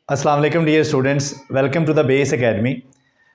अस्सलाम वालेकुम dear students, welcome to the base academy.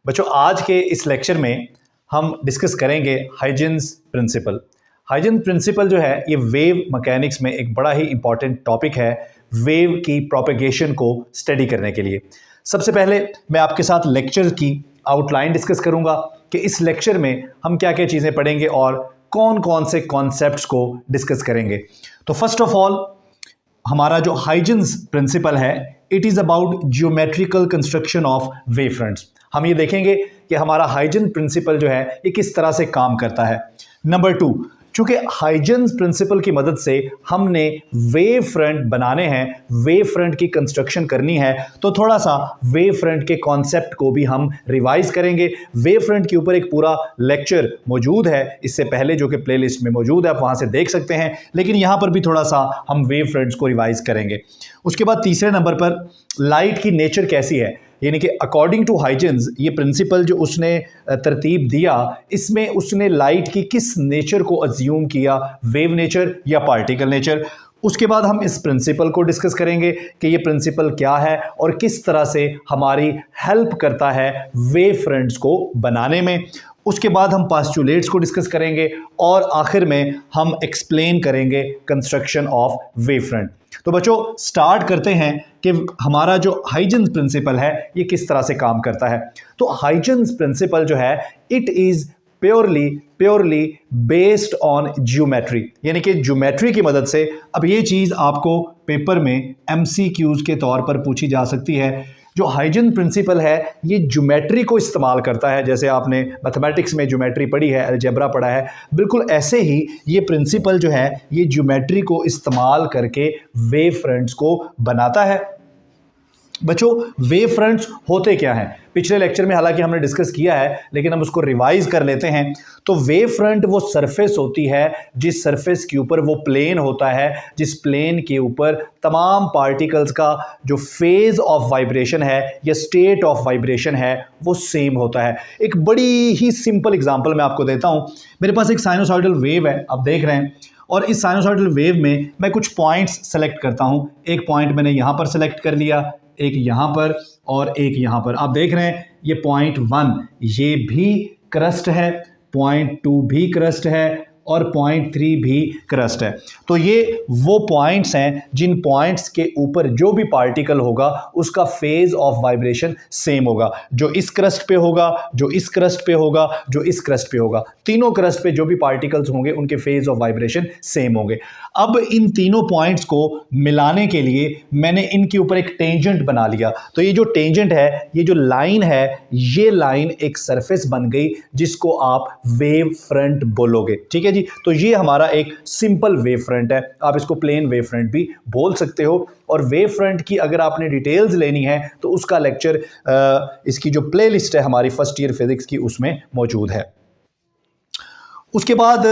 बच्चों, आज के इस लेक्चर में हम डिस्कस करेंगे हाइजेंस प्रिंसिपल। हाइजेंस प्रिंसिपल जो है ये वेव मैकेनिक्स में एक बड़ा ही इंपॉर्टेंट टॉपिक है वेव की प्रोपेगेशन को स्टडी करने के लिए। सबसे पहले मैं आपके साथ लेक्चर की आउटलाइन डिस्कस करूंगा कि इस लेक्चर में हम क्या क्या चीज़ें पढ़ेंगे और कौन कौन से कॉन्सेप्ट्स को डिस्कस करेंगे। तो फर्स्ट ऑफ ऑल हमारा जो हाइजेंस प्रिंसिपल है it is about geometrical construction of wave fronts. हम ये देखेंगे कि हमारा हाइजेंस प्रिंसिपल जो है ये किस तरह से काम करता है। नंबर 2, चूंकि हाइजेंस प्रिंसिपल की मदद से हमने वेव फ्रंट बनाने हैं, वेव फ्रंट की कंस्ट्रक्शन करनी है, तो थोड़ा सा वेव फ्रंट के कॉन्सेप्ट को भी हम रिवाइज करेंगे। वेव फ्रंट के ऊपर एक पूरा लेक्चर मौजूद है इससे पहले जो कि प्लेलिस्ट में मौजूद है, आप वहां से देख सकते हैं, लेकिन यहां पर भी थोड़ा सा हम वेव फ्रंट्स को रिवाइज करेंगे। उसके बाद तीसरे नंबर पर लाइट की नेचर कैसी है, यानी कि अकॉर्डिंग टू हाइजेंस ये प्रिंसिपल जो उसने तरतीब दिया इसमें उसने लाइट की किस नेचर को अज्यूम किया, वेव नेचर या पार्टिकल नेचर। उसके बाद हम इस प्रिंसिपल को डिस्कस करेंगे कि ये प्रिंसिपल क्या है और किस तरह से हमारी हेल्प करता है वेव फ्रंट्स को बनाने में। उसके बाद हम पास्टुलेट्स को डिस्कस करेंगे और आखिर में हम एक्सप्लेन करेंगे कंस्ट्रक्शन ऑफ वेव फ्रंट। तो बच्चों स्टार्ट करते हैं कि हमारा जो हाइजेंस प्रिंसिपल है ये किस तरह से काम करता है। तो हाइजेंस प्रिंसिपल जो है it is purely based on geometry, यानी कि ज्योमेट्री की मदद से। अब ये चीज़ आपको पेपर में MCQs के तौर पर पूछी जा सकती है। जो हाइजेंस प्रिंसिपल है ये ज्योमेट्री को इस्तेमाल करता है, जैसे आपने मैथमेटिक्स में ज्योमेट्री पढ़ी है, अलजेब्रा पढ़ा है, बिल्कुल ऐसे ही ये प्रिंसिपल जो है ये ज्योमेट्री को इस्तेमाल करके वेव फ्रंट्स को बनाता है। बच्चों वेव फ्रंट्स होते क्या हैं, पिछले लेक्चर में हालांकि हमने डिस्कस किया है लेकिन हम उसको रिवाइज कर लेते हैं। तो वेव फ्रंट वो सरफेस होती है जिस सरफेस के ऊपर वो प्लेन होता है, जिस प्लेन के ऊपर तमाम पार्टिकल्स का जो फेज ऑफ वाइब्रेशन है या स्टेट ऑफ वाइब्रेशन है वो सेम होता है। एक बड़ी ही सिंपल एग्जांपल मैं आपको देता हूँ। मेरे पास एक साइनोसॉइडल वेव है, आप देख रहे हैं, और इस साइनोसॉइडल वेव में मैं कुछ पॉइंट्स सेलेक्ट करता हूँ। एक पॉइंट मैंने यहाँ पर सेलेक्ट कर लिया, एक यहाँ पर और एक यहाँ पर। आप देख रहे हैं ये पॉइंट 1 ये भी क्रस्ट है, पॉइंट 2 भी क्रस्ट है और पॉइंट 3 भी क्रस्ट है। तो ये वो पॉइंट्स हैं जिन पॉइंट्स के ऊपर जो भी पार्टिकल होगा उसका फेज ऑफ वाइब्रेशन सेम होगा, जो इस क्रस्ट पे होगा, जो इस क्रस्ट पे होगा, जो इस क्रस्ट पे होगा। तीनों क्रस्ट पे जो भी पार्टिकल्स होंगे उनके फेज ऑफ वाइब्रेशन सेम होंगे। अब इन तीनों पॉइंट्स को मिलाने के लिए मैंने इनके ऊपर एक टेंजेंट बना लिया। तो ये जो टेंजेंट है, ये जो लाइन है, ये लाइन एक सरफेस बन गई जिसको आप वेव फ्रंट बोलोगे। ठीक है जी, तो ये हमारा एक सिंपल वेव फ्रंट है, आप इसको प्लेन वेव फ्रंट भी बोल सकते हो। और वेव फ्रंट की अगर आपने डिटेल्स लेनी है तो उसका लेक्चर इसकी जो प्लेलिस्ट है हमारी फर्स्ट ईयर फिजिक्स की उसमें मौजूद है। उसके बाद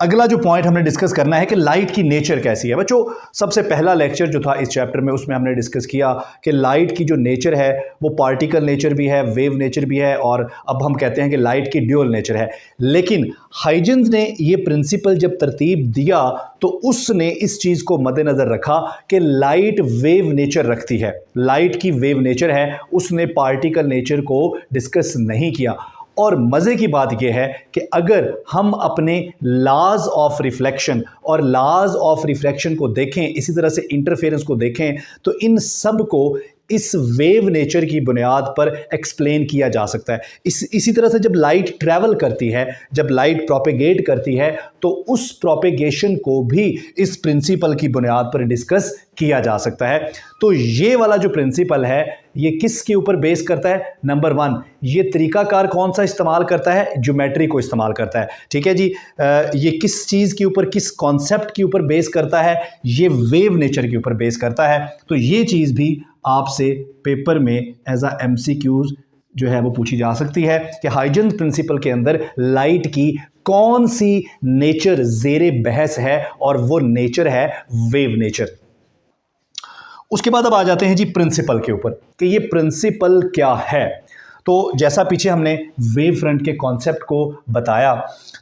अगला जो पॉइंट हमने डिस्कस करना है कि लाइट की नेचर कैसी है। बच्चों सबसे पहला लेक्चर जो था इस चैप्टर में उसमें हमने डिस्कस किया कि लाइट की जो नेचर है वो पार्टिकल नेचर भी है, वेव नेचर भी है, और अब हम कहते हैं कि लाइट की ड्यूअल नेचर है। लेकिन हाइजेंस ने ये प्रिंसिपल जब तरतीब दिया तो उसने इस चीज़ को मद्देनज़र रखा कि लाइट वेव नेचर रखती है, लाइट की वेव नेचर है, उसने पार्टिकल नेचर को डिस्कस नहीं किया। और मज़े की बात यह है कि अगर हम अपने लॉज ऑफ रिफ्लेक्शन और लॉज ऑफ रिफ्रैक्शन को देखें, इसी तरह से इंटरफेरेंस को देखें, तो इन सब को इस वेव नेचर की बुनियाद पर एक्सप्लेन किया जा सकता है। इसी तरह से जब लाइट ट्रैवल करती है, जब लाइट प्रोपेगेट करती है, तो उस प्रोपेगेशन को भी इस प्रिंसिपल की बुनियाद पर डिस्कस किया जा सकता है। तो ये वाला जो प्रिंसिपल है ये किसके ऊपर बेस करता है? नंबर 1, ये तरीकाकार कौन सा इस्तेमाल करता है? ज्योमेट्री को इस्तेमाल करता है। ठीक है जी, ये किस चीज़ के ऊपर, किस कॉन्सेप्ट के ऊपर बेस करता है? ये वेव नेचर के ऊपर बेस करता है। तो ये चीज़ भी आपसे पेपर में एज अ MCQs जो है वो पूछी जा सकती है कि हाइजेंस प्रिंसिपल के अंदर लाइट की कौन सी नेचर ज़ेरे बहस है, और वो नेचर है वेव नेचर। उसके बाद अब आ जाते हैं जी प्रिंसिपल के ऊपर कि ये प्रिंसिपल क्या है। तो जैसा पीछे हमने वेव फ्रंट के कॉन्सेप्ट को बताया,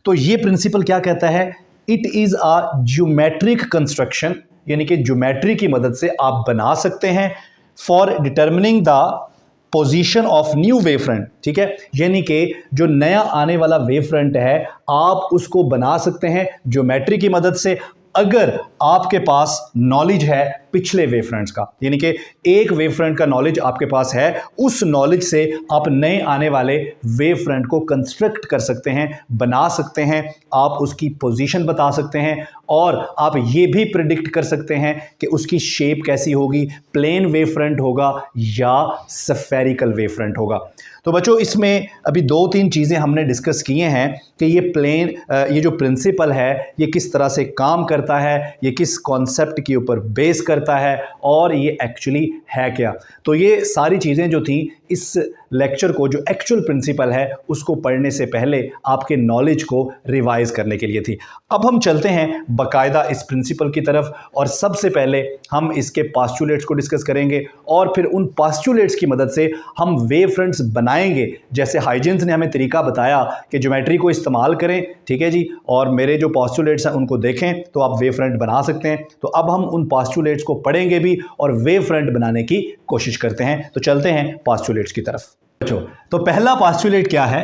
तो ये प्रिंसिपल क्या कहता है? It is a geometric construction, यानी कि ज्योमेट्री की मदद से आप बना सकते हैं for determining the position of new wave front, ठीक है, यानी कि जो नया आने वाला वेव फ्रंट है आप उसको बना सकते हैं ज्योमेट्री की मदद से, अगर आपके पास नॉलेज है पिछले वेव फ्रंट्स का, यानी कि एक वेव फ्रंट का नॉलेज आपके पास है, उस नॉलेज से आप नए आने वाले वेव फ्रंट को कंस्ट्रक्ट कर सकते हैं, बना सकते हैं, आप उसकी पोजीशन बता सकते हैं और आप ये भी प्रिडिक्ट कर सकते हैं कि उसकी शेप कैसी होगी, प्लेन वेव फ्रंट होगा या स्फेरिकल वेव फ्रंट होगा। तो बच्चों इसमें अभी 2-3 चीज़ें हमने डिस्कस किए हैं कि ये जो प्रिंसिपल है ये किस तरह से काम करता है, ये किस कॉन्सेप्ट के ऊपर बेस करता है और ये एक्चुअली है क्या। तो ये सारी चीज़ें जो थी इस लेक्चर को, जो एक्चुअल प्रिंसिपल है उसको पढ़ने से पहले आपके नॉलेज को रिवाइज करने के लिए थी। अब हम चलते हैं बाकायदा इस प्रिंसिपल की तरफ और सबसे पहले हम इसके पास्चुलेट्स को डिस्कस करेंगे और फिर उन पास्चुलेट्स की मदद से हम वेव फ्रंट्स बनाएंगे, जैसे हाइजेंस ने हमें तरीका बताया कि ज्योमेट्री को इस्तेमाल करें, ठीक है जी, और मेरे जो पास्चुलेट्स हैं उनको देखें तो आप वेव फ्रंट बना सकते हैं। तो अब हम उन पास्चुलेट्स को पढ़ेंगे भी और वेव फ्रंट बनाने की कोशिश करते हैं। तो चलते हैं पास्चुलेट्स की तरफ। तो पहला पास्चुलेट क्या है?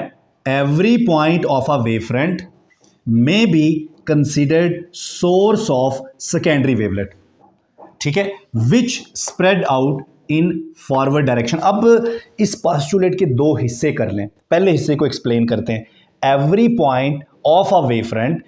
Every point of a wave front may be considered source of secondary wavelet, ठीक है, which spread out in forward direction. अब इस पास्चुलेट के 2 हिस्से कर लें। पहले हिस्से को एक्सप्लेन करते हैं। Every point of a wave front,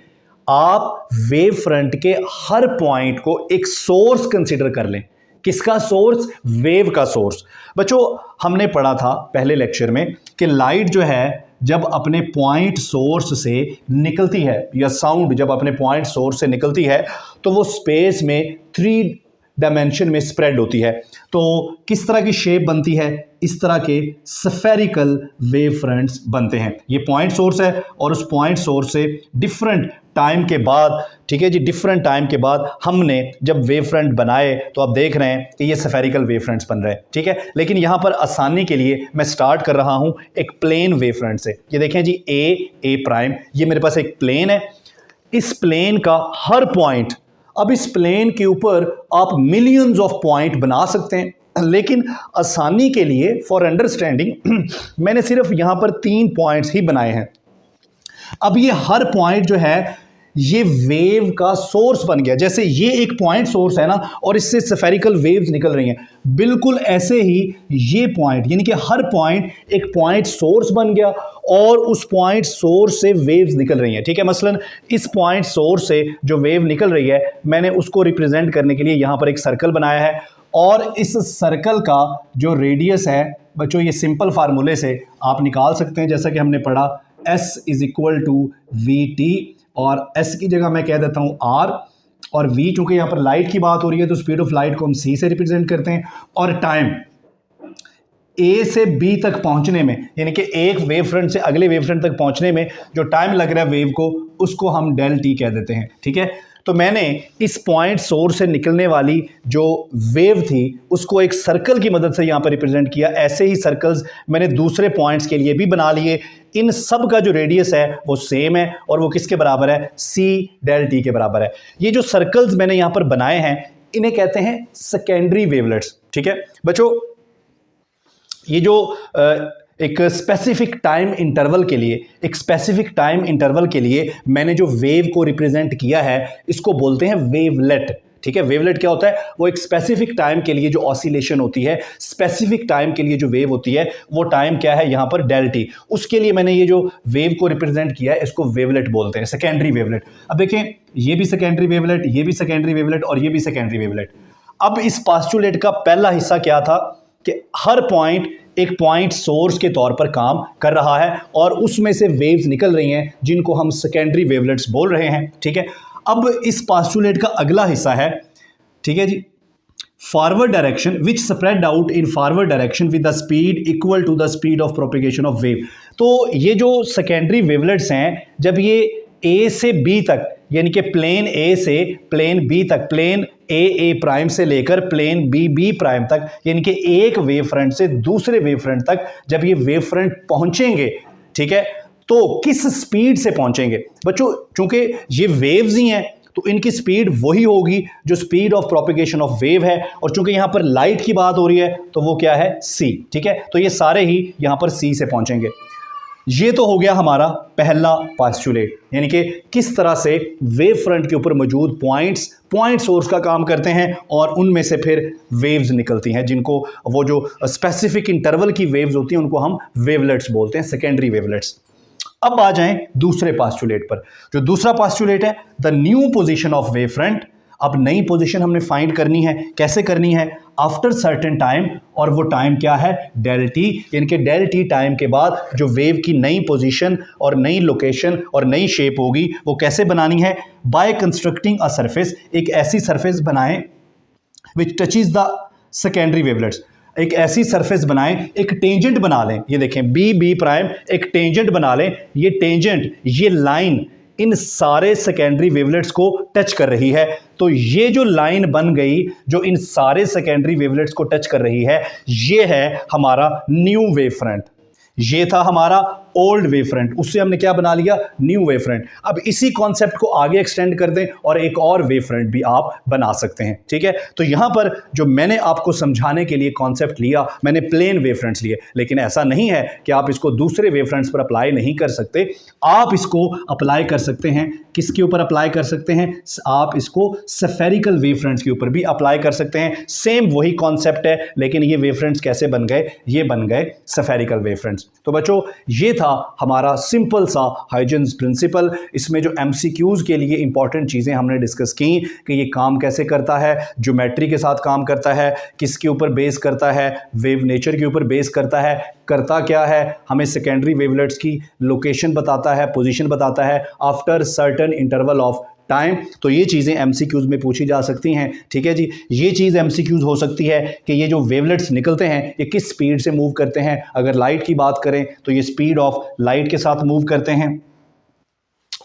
आप वेव फ्रंट के हर पॉइंट को एक सोर्स कंसिडर कर लें। किसका सोर्स? वेव का सोर्स। बच्चों हमने पढ़ा था पहले लेक्चर में कि लाइट जो है जब अपने पॉइंट सोर्स से निकलती है, या साउंड जब अपने पॉइंट सोर्स से निकलती है तो वो स्पेस में 3 डायमेंशन में स्प्रेड होती है। तो किस तरह की शेप बनती है? इस तरह के स्फेरिकल वेव फ्रंट्स बनते हैं। ये पॉइंट सोर्स है और उस पॉइंट सोर्स से डिफरेंट टाइम के बाद, ठीक है जी, डिफरेंट टाइम के बाद हमने जब वेव फ्रंट बनाए तो आप देख रहे हैं कि ये स्फेरिकल वेव फ्रंट्स बन रहे हैं, ठीक है। लेकिन यहाँ पर आसानी के लिए मैं स्टार्ट कर रहा हूँ एक प्लेन वेव फ्रंट से। ये देखें जी, ए प्राइम, ये मेरे पास एक प्लेन है। इस प्लेन का हर पॉइंट, अब इस प्लेन के ऊपर आप मिलियंस ऑफ पॉइंट बना सकते हैं, लेकिन आसानी के लिए फॉर अंडरस्टैंडिंग मैंने सिर्फ यहां पर 3 पॉइंट्स ही बनाए हैं। अब ये हर पॉइंट जो है ये वेव का सोर्स बन गया। जैसे ये एक पॉइंट सोर्स है ना और इससे स्फेरिकल वेव्स निकल रही हैं, बिल्कुल ऐसे ही ये पॉइंट, यानी कि हर पॉइंट एक पॉइंट सोर्स बन गया और उस पॉइंट सोर्स से वेव्स निकल रही हैं, ठीक है। मसलन इस पॉइंट सोर्स से जो वेव निकल रही है मैंने उसको रिप्रेजेंट करने के लिए यहाँ पर एक सर्कल बनाया है और इस सर्कल का जो रेडियस है बच्चों, ये सिंपल फार्मूले से आप निकाल सकते हैं। जैसा कि हमने पढ़ा S = VT और S की जगह मैं कह देता हूँ R, और V चूंकि यहाँ पर लाइट की बात हो रही है तो स्पीड ऑफ लाइट को हम C से रिप्रेजेंट करते हैं, और टाइम A से B तक पहुंचने में, यानी कि एक वेव फ्रंट से अगले वेव फ्रंट तक पहुंचने में जो टाइम लग रहा है वेव को, उसको हम ∆t कह देते हैं, ठीक है। तो मैंने इस पॉइंट सोर्स से निकलने वाली जो वेव थी उसको एक सर्कल की मदद से यहाँ पर रिप्रेजेंट किया। ऐसे ही सर्कल्स मैंने दूसरे पॉइंट्स के लिए भी बना लिए। इन सब का जो रेडियस है वो सेम है और वो किसके बराबर है? C∆t के बराबर है। ये जो सर्कल्स मैंने यहाँ पर बनाए हैं इन्हें कहते हैं सेकेंडरी वेवलेट्स, ठीक है बच्चों। ये जो एक स्पेसिफिक टाइम इंटरवल के लिए मैंने जो वेव को रिप्रेजेंट किया है इसको बोलते हैं वेवलेट, ठीक है। वेवलेट क्या होता है? वो एक स्पेसिफिक टाइम के लिए जो ऑसिलेशन होती है, स्पेसिफिक टाइम के लिए जो वेव होती है, वो टाइम क्या है यहाँ पर? ∆t। उसके लिए मैंने ये जो वेव को रिप्रेजेंट किया है इसको वेवलेट बोलते हैं, सेकेंडरी वेवलेट। अब देखें, ये भी सेकेंडरी वेवलेट, ये भी सेकेंडरी वेवलेट और ये भी सेकेंडरी वेवलेट। अब इस पास्चुलेट का पहला हिस्सा क्या था कि हर पॉइंट एक पॉइंट सोर्स के तौर पर काम कर रहा है और उसमें से वेव्स निकल रही हैं जिनको हम सेकेंडरी वेवलेट्स बोल रहे हैं, ठीक है। अब इस पास्चुलेट का अगला हिस्सा है, ठीक है जी, forward direction which spread out in forward direction with the speed equal to the speed of propagation of wave. तो ये जो सेकेंडरी वेवलेट्स हैं, जब ये A से B तक, यानी कि प्लेन A से प्लेन B तक, प्लेन A प्राइम से लेकर प्लेन B प्राइम तक, यानी कि एक वेव फ्रंट से दूसरे वेव फ्रंट तक जब ये वेव फ्रंट पहुंचेंगे, ठीक है, तो किस स्पीड से पहुंचेंगे? बच्चों चूंकि ये वेव्स ही हैं तो इनकी स्पीड वही होगी जो speed of propagation of wave है, और चूंकि यहां पर लाइट की बात हो रही है तो वो क्या है, c। ठीक है, तो ये सारे ही यहां पर c से पहुंचेंगे। ये तो हो गया हमारा पहला पोस्टुलेट, यानी कि किस तरह से वेव फ्रंट के ऊपर मौजूद पॉइंट सोर्स का काम करते हैं और उनमें से फिर वेव्स निकलती हैं, जिनको वो जो स्पेसिफिक इंटरवल की वेव्स होती हैं उनको हम वेवलेट्स बोलते हैं, सेकेंडरी वेवलेट्स। अब आ जाएं दूसरे पोस्टुलेट पर। जो दूसरा पोस्टुलेट है, the new position of wave front. अब नई पोजीशन हमने फाइंड करनी है, कैसे करनी है, आफ्टर सर्टेन टाइम, और वो टाइम क्या है, डेल टी। यानी कि डेल टी टाइम के बाद जो वेव की नई पोजीशन और नई लोकेशन और नई शेप होगी वो कैसे बनानी है, बाय कंस्ट्रक्टिंग अ सरफेस। एक ऐसी सरफेस बनाएं विच टचेस द सेकेंडरी वेवलेट्स, एक ऐसी सरफेस बनाएं, एक टेंजेंट बना लें। ये देखें बी प्राइम, एक टेंजेंट बना लें। ये टेंजेंट, ये लाइन इन सारे सेकेंडरी वेवलेट्स को टच कर रही है। तो ये जो लाइन बन गई जो इन सारे सेकेंडरी वेवलेट्स को टच कर रही है, ये है हमारा न्यू वेव फ्रंट। ये था हमारा ओल्ड वेव फ्रंट, उससे हमने क्या बना लिया, न्यू वेव फ्रंट। अब इसी कॉन्सेप्ट को आगे एक्सटेंड कर दें और एक और वेव फ्रंट भी आप बना सकते हैं। ठीक है, तो यहां पर जो मैंने आपको समझाने के लिए कॉन्सेप्ट लिया, मैंने प्लेन वेव फ्रंट्स लिए, लेकिन ऐसा नहीं है कि आप इसको दूसरे वेव फ्रंट्स पर अप्लाई नहीं कर सकते। आप इसको अप्लाई कर सकते हैं, किसके ऊपर अप्लाई कर सकते हैं, आप इसको स्फेरिकल वेव फ्रंट्स के ऊपर भी अप्लाई कर सकते हैं। सेम वही कॉन्सेप्ट है, लेकिन ये वेव फ्रंट्स कैसे बन गए, ये बन गए स्फेरिकल वेव फ्रंट्स। तो बच्चों, ये था हमारा सिंपल सा हाइजेंस प्रिंसिपल। इसमें जो एमसीक्यूज के लिए इंपॉर्टेंट चीज़ें हमने डिस्कस की कि ये काम कैसे करता है, ज्योमेट्री के साथ काम करता है, किसके ऊपर बेस करता है, वेव नेचर के ऊपर बेस करता है, करता क्या है, हमें सेकेंडरी वेवलेट्स की लोकेशन बताता है, पोजीशन बताता है after certain interval of time. तो ये चीज़ें एमसीक्यूज में पूछी जा सकती हैं। ठीक है जी, ये चीज़ एमसीक्यूज हो सकती है कि ये जो वेवलेट्स निकलते हैं ये किस स्पीड से मूव करते हैं। अगर लाइट की बात करें तो ये स्पीड ऑफ लाइट के साथ मूव करते हैं।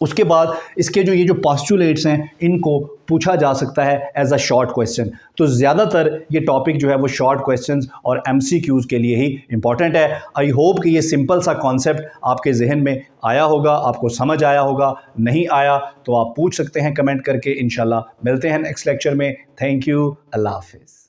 उसके बाद इसके जो ये जो पोस्टुलेट्स हैं इनको पूछा जा सकता है एज अ शॉर्ट क्वेश्चन। तो ज़्यादातर ये टॉपिक जो है वो शॉर्ट क्वेश्चंस और एमसीक्यूज़ के लिए ही इंपॉर्टेंट है। आई होप कि ये सिंपल सा कॉन्सेप्ट आपके जहन में आया होगा, आपको समझ आया होगा। नहीं आया तो आप पूछ सकते हैं कमेंट करके। इंशाल्लाह मिलते हैं नेक्स्ट लेक्चर में। थैंक यू, अल्लाह हाफिज़।